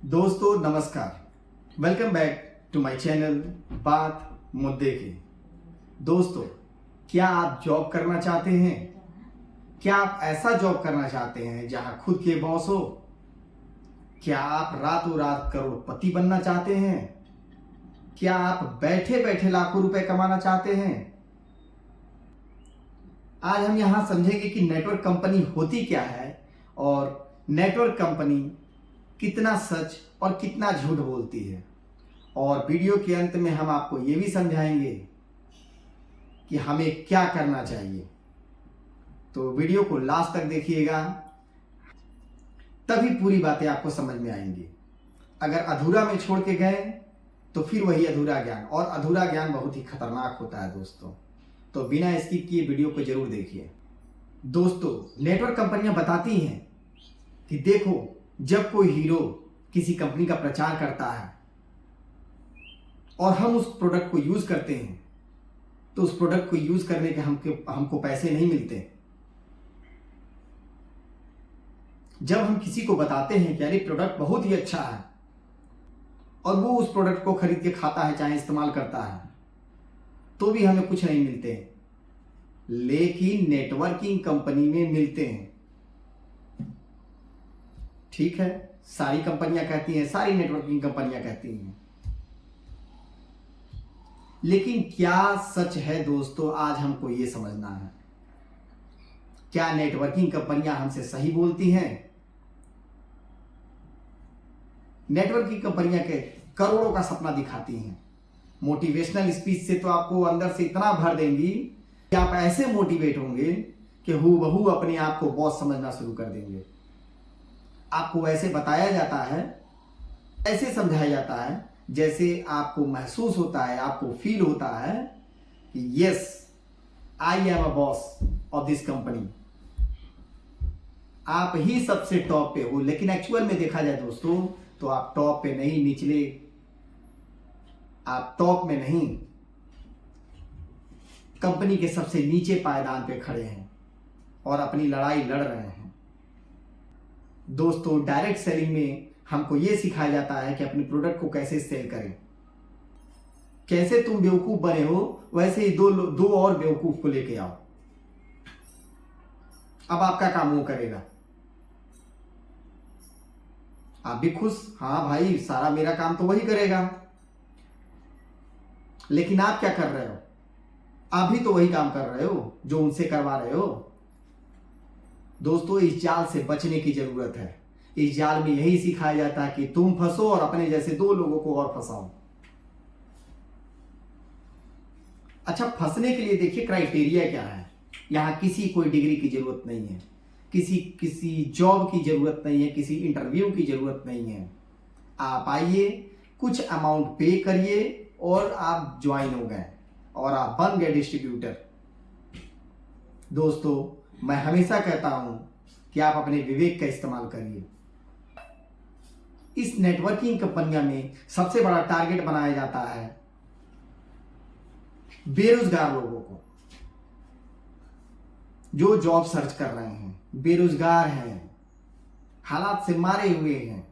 दोस्तों नमस्कार, welcome back to my channel बात मुद्दे की। दोस्तों, क्या आप जॉब करना चाहते हैं? क्या आप ऐसा जॉब करना चाहते हैं जहां खुद के बॉस हो? क्या आप रातों रात करोड़पति बनना चाहते हैं? क्या आप बैठे बैठे लाखों रुपए कमाना चाहते हैं? आज हम यहां समझेंगे कि नेटवर्क कंपनी होती क्या है और नेटवर्क कंपनी कितना सच और कितना झूठ बोलती है। और वीडियो के अंत में हम आपको यह भी समझाएंगे कि हमें क्या करना चाहिए। तो वीडियो को लास्ट तक देखिएगा, तभी पूरी बातें आपको समझ में आएंगी। अगर अधूरा में छोड़ के गए तो फिर वही अधूरा ज्ञान, और अधूरा ज्ञान बहुत ही खतरनाक होता है दोस्तों। तो बिना स्किप किए वीडियो को जरूर देखिए। दोस्तों, नेटवर्क कंपनियां बताती हैं कि देखो, जब कोई हीरो किसी कंपनी का प्रचार करता है और हम उस प्रोडक्ट को यूज करते हैं तो उस प्रोडक्ट को यूज करने के हमको पैसे नहीं मिलते। जब हम किसी को बताते हैं कि अरे प्रोडक्ट बहुत ही अच्छा है और वो उस प्रोडक्ट को खरीद के खाता है, चाहे इस्तेमाल करता है, तो भी हमें कुछ नहीं मिलते, लेकिन नेटवर्किंग कंपनी में मिलते हैं। ठीक है, सारी कंपनियां कहती हैं, सारी नेटवर्किंग कंपनियां कहती हैं, लेकिन क्या सच है दोस्तों? आज हमको यह समझना है। क्या नेटवर्किंग कंपनियां हमसे सही बोलती हैं? नेटवर्किंग कंपनियां के करोड़ों का सपना दिखाती हैं, मोटिवेशनल स्पीच से तो आपको अंदर से इतना भर देंगी कि आप ऐसे मोटिवेट होंगे कि हूबहू अपने आप को बॉस समझना शुरू कर देंगे। आपको ऐसे बताया जाता है, ऐसे समझाया जाता है जैसे आपको महसूस होता है, आपको फील होता है कि yes, I am a boss of this company. आप ही सबसे टॉप पे हो, लेकिन एक्चुअल में देखा जाए दोस्तों तो आप टॉप पे नहीं, निचले, आप टॉप में नहीं, कंपनी के सबसे नीचे पायदान पे खड़े हैं और अपनी लड़ाई लड़ रहे हैं। दोस्तों, डायरेक्ट सेलिंग में हमको यह सिखाया जाता है कि अपने प्रोडक्ट को कैसे सेल करें। कैसे तुम बेवकूफ बने हो, वैसे ही दो और बेवकूफ को लेके आओ। अब आपका काम वो करेगा, आप भी खुश, हाँ भाई सारा मेरा काम तो वही करेगा। लेकिन आप क्या कर रहे हो? आप भी तो वही काम कर रहे हो जो उनसे करवा रहे हो। दोस्तों, इस जाल से बचने की जरूरत है। इस जाल में यही सिखाया जाता है कि तुम फंसो और अपने जैसे दो लोगों को और फंसाओ। अच्छा, फंसने के लिए देखिए क्राइटेरिया क्या है। यहां किसी कोई डिग्री की जरूरत नहीं है, किसी जॉब की जरूरत नहीं है, किसी इंटरव्यू की जरूरत नहीं है। आप आइए, कुछ अमाउंट पे करिए और आप ज्वाइन हो गए और आप बन गए डिस्ट्रीब्यूटर। दोस्तों, मैं हमेशा कहता हूं कि आप अपने विवेक का इस्तेमाल करिए। इस नेटवर्किंग कंपनियां में सबसे बड़ा टारगेट बनाया जाता है बेरोजगार लोगों को, जो जॉब सर्च कर रहे हैं, बेरोजगार हैं, हालात से मारे हुए हैं,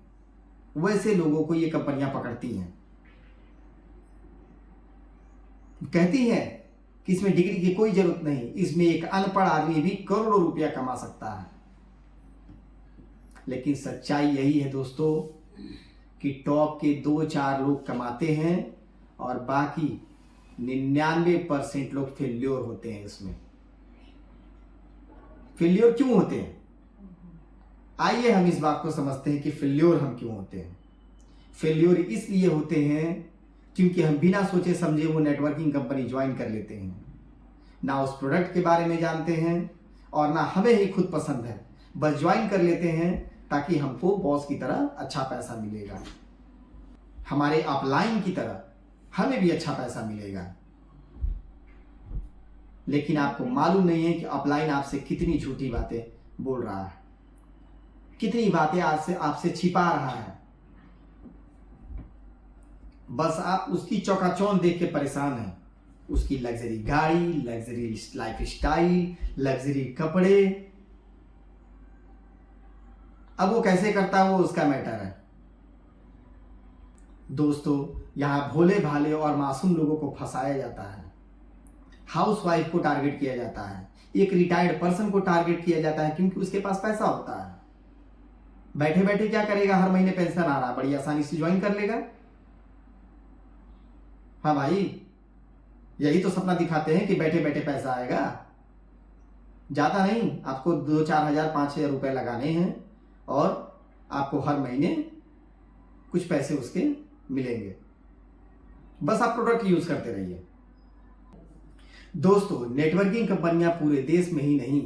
वैसे लोगों को ये कंपनियां पकड़ती हैं। कहती हैं कि इसमें डिग्री की कोई जरूरत नहीं, इसमें एक अनपढ़ आदमी भी करोड़ों रुपया कमा सकता है। लेकिन सच्चाई यही है दोस्तों कि टॉप के 2-4 लोग कमाते हैं और बाकी 99% लोग फेल्योर होते हैं। इसमें फेल्योर क्यों होते हैं? आइए हम इस बात को समझते हैं कि फेल्योर हम क्यों होते हैं। फेल्योर इसलिए होते हैं क्योंकि हम बिना सोचे समझे वो नेटवर्किंग कंपनी ज्वाइन कर लेते हैं। ना उस प्रोडक्ट के बारे में जानते हैं और ना हमें ही खुद पसंद है, बस ज्वाइन कर लेते हैं ताकि हमको बॉस की तरह अच्छा पैसा मिलेगा, हमारे अपलाइन की तरह हमें भी अच्छा पैसा मिलेगा। लेकिन आपको मालूम नहीं है कि अपलाइन आपसे कितनी झूठी बातें बोल रहा है, कितनी बातें आपसे छिपा रहा है। बस आप उसकी चौकाचौंध देख के परेशान हैं, उसकी लग्जरी गाड़ी, लग्जरी लाइफ स्टाइल, लग्जरी कपड़े। अब वो कैसे करता है वो उसका मैटर है, दोस्तों, यहाँ भोले भाले और मासूम लोगों को फंसाया जाता है, हाउस वाइफ को टारगेट किया जाता है, एक रिटायर्ड पर्सन को टारगेट किया जाता है क्योंकि उसके पास पैसा होता है। बैठे बैठे क्या करेगा, हर महीने पेंशन आ रहा है, बड़ी आसानी से ज्वाइन कर लेगा। हाँ भाई, यही तो सपना दिखाते हैं कि बैठे बैठे पैसा आएगा। ज्यादा नहीं, आपको 2-4 हजार 5,000 रुपए लगाने हैं और आपको हर महीने कुछ पैसे उसके मिलेंगे। बस आप प्रोडक्ट यूज करते रहिए। दोस्तों, नेटवर्किंग कंपनियां पूरे देश में ही नहीं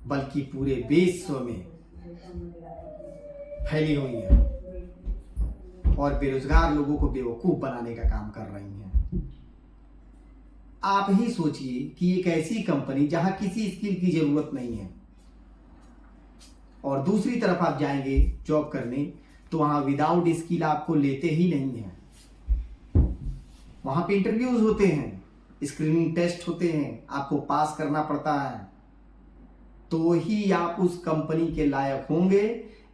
बल्कि पूरे विश्व में फैली हुई है और बेरोजगार लोगों को बेवकूफ बनाने का काम कर रही हैं। आप ही सोचिए कि एक ऐसी कंपनी जहां किसी स्किल की जरूरत नहीं है और दूसरी तरफ आप जाएंगे जॉब करने तो वहां विदाउट स्किल आपको लेते ही नहीं है। वहां पे इंटरव्यूज होते हैं, स्क्रीनिंग टेस्ट होते हैं, आपको पास करना पड़ता है तो ही आप उस कंपनी के लायक होंगे,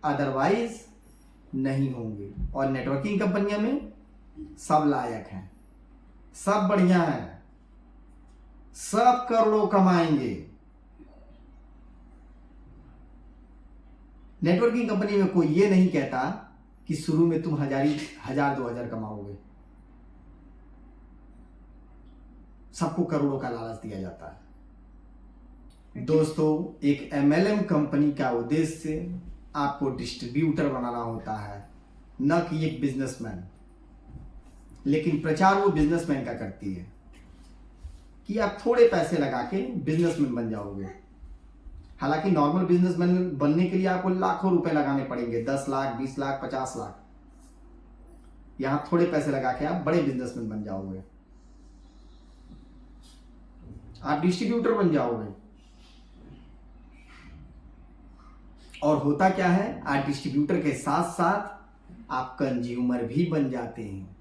अदरवाइज नहीं होंगे। और नेटवर्किंग कंपनियों में सब लायक हैं, सब बढ़िया हैं, सब करोड़ों कमाएंगे। नेटवर्किंग कंपनी में कोई ये नहीं कहता कि शुरू में तुम 1,000-2,000 कमाओगे। सबको करोड़ों का लालच दिया जाता है। दोस्तों, एक MLM कंपनी का उद्देश्य आपको डिस्ट्रीब्यूटर बनाना होता है, न कि एक बिजनेसमैन। लेकिन प्रचार वो बिजनेसमैन का करती है कि आप थोड़े पैसे लगा के बिजनेसमैन बन जाओगे। हालांकि नॉर्मल बिजनेसमैन बनने के लिए आपको लाखों रुपए लगाने पड़ेंगे, 10 लाख, 20 लाख, 50 लाख। यहां थोड़े पैसे लगा के आप बड़े बिजनेसमैन बन जाओगे, आप डिस्ट्रीब्यूटर बन जाओगे। और होता क्या है, आप डिस्ट्रीब्यूटर के साथ साथ आप कंज्यूमर भी बन जाते हैं।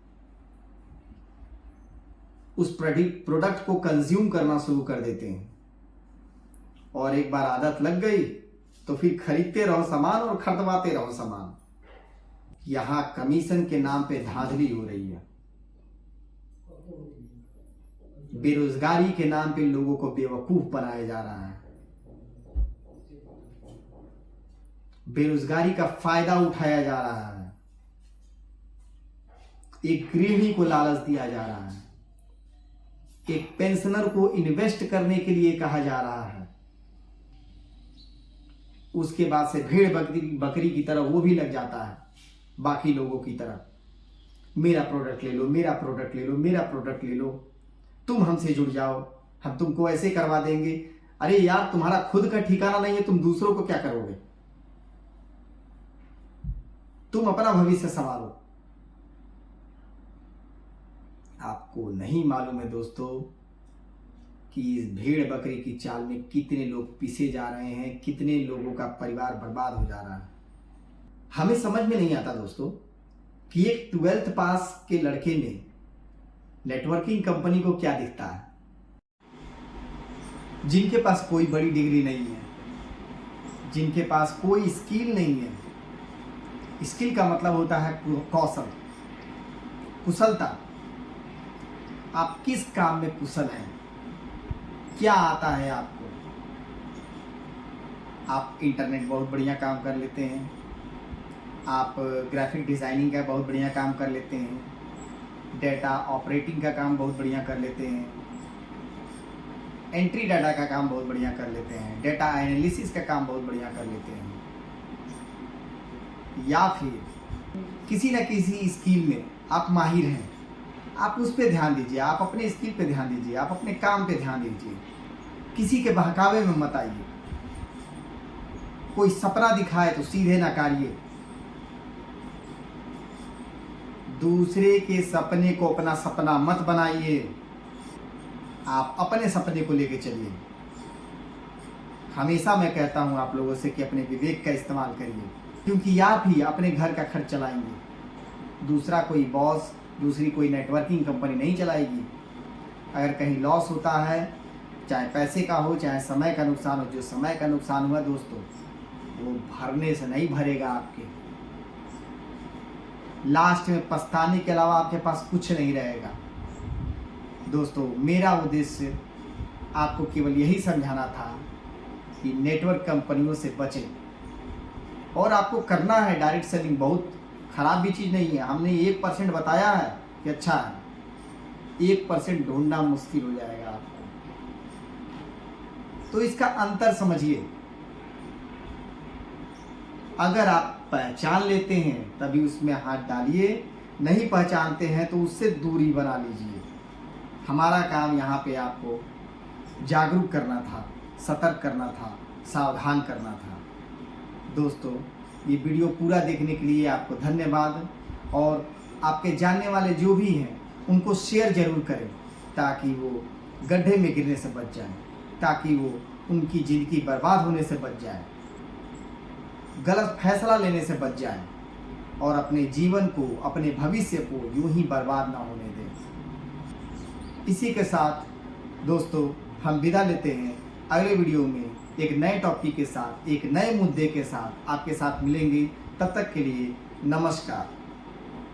उस प्रोडक्ट को कंज्यूम करना शुरू कर देते हैं और एक बार आदत लग गई तो फिर खरीदते रहो सामान और खरीदवाते रहो सामान। यहां कमीशन के नाम पे धांधली हो रही है। बेरोजगारी के नाम पे लोगों को बेवकूफ बनाया जा रहा है, बेरोजगारी का फायदा उठाया जा रहा है, एक गृहिणी को लालच दिया जा रहा है, एक पेंशनर को इन्वेस्ट करने के लिए कहा जा रहा है। उसके बाद से भेड़ बकरी की तरह वो भी लग जाता है बाकी लोगों की तरह। मेरा प्रोडक्ट ले लो, मेरा प्रोडक्ट ले लो, मेरा प्रोडक्ट ले लो, तुम हमसे जुड़ जाओ, हम तुमको ऐसे करवा देंगे। अरे यार, तुम्हारा खुद का ठिकाना नहीं है, तुम दूसरों को क्या करोगे? तुम अपना भविष्य संभालो। आपको नहीं मालूम है दोस्तों कि इस भेड़ बकरी की चाल में कितने लोग पिसे जा रहे हैं, कितने लोगों का परिवार बर्बाद हो जा रहा है। हमें समझ में नहीं आता दोस्तों कि एक 12th पास के लड़के में नेटवर्किंग कंपनी को क्या दिखता है। जिनके पास कोई बड़ी डिग्री नहीं है, जिनके पास कोई स्किल नहीं है। स्किल का मतलब होता है कौशल, कुशलता। आप किस काम में कुशल हैं, क्या आता है आपको? आप इंटरनेट बहुत बढ़िया काम कर लेते हैं, आप ग्राफिक डिज़ाइनिंग का बहुत बढ़िया काम कर लेते हैं, डेटा ऑपरेटिंग का काम बहुत बढ़िया कर लेते हैं, एंट्री डाटा का काम बहुत बढ़िया कर लेते हैं, डेटा एनालिसिस का काम बहुत बढ़िया कर लेते हैं, या फिर किसी न किसी स्किल में आप माहिर हैं, आप उस पर ध्यान दीजिए, आप अपने स्किल पे ध्यान दीजिए, आप अपने काम पे ध्यान दीजिए। किसी के बहकावे में मत आइए। कोई सपना दिखाए तो सीधे नकारिए। दूसरे के सपने को अपना सपना मत बनाइए, आप अपने सपने को लेके चलिए। हमेशा मैं कहता हूं आप लोगों से कि अपने विवेक का इस्तेमाल करिए, क्योंकि आप ही अपने घर का खर्च चलाएंगे। दूसरा कोई बॉस, दूसरी कोई नेटवर्किंग कंपनी नहीं चलाएगी। अगर कहीं लॉस होता है, चाहे पैसे का हो चाहे समय का नुकसान हो, जो समय का नुकसान हुआ दोस्तों वो भरने से नहीं भरेगा आपके। लास्ट में पछताने के अलावा आपके पास कुछ नहीं रहेगा। दोस्तों, मेरा उद्देश्य आपको केवल यही समझाना था कि नेटवर्क कंपनियों से बचें, और आपको करना है। डायरेक्ट सेलिंग बहुत ख़राब भी चीज़ नहीं है। हमने 1% बताया है कि अच्छा है, 1% ढूंढना मुश्किल हो जाएगा आपको। तो इसका अंतर समझिए। अगर आप पहचान लेते हैं तभी उसमें हाथ डालिए, नहीं पहचानते हैं तो उससे दूरी बना लीजिए। हमारा काम यहाँ पे आपको जागरूक करना था, सतर्क करना था, सावधान करना था। दोस्तों, ये वीडियो पूरा देखने के लिए आपको धन्यवाद, और आपके जानने वाले जो भी हैं उनको शेयर ज़रूर करें ताकि वो गड्ढे में गिरने से बच जाएं, ताकि वो उनकी ज़िंदगी बर्बाद होने से बच जाए, गलत फैसला लेने से बच जाए, और अपने जीवन को, अपने भविष्य को यूं ही बर्बाद ना होने दें। इसी के साथ दोस्तों हम विदा लेते हैं। अगले वीडियो में एक नए टॉपिक के साथ, एक नए मुद्दे के साथ आपके साथ मिलेंगे। तब तक के लिए नमस्कार।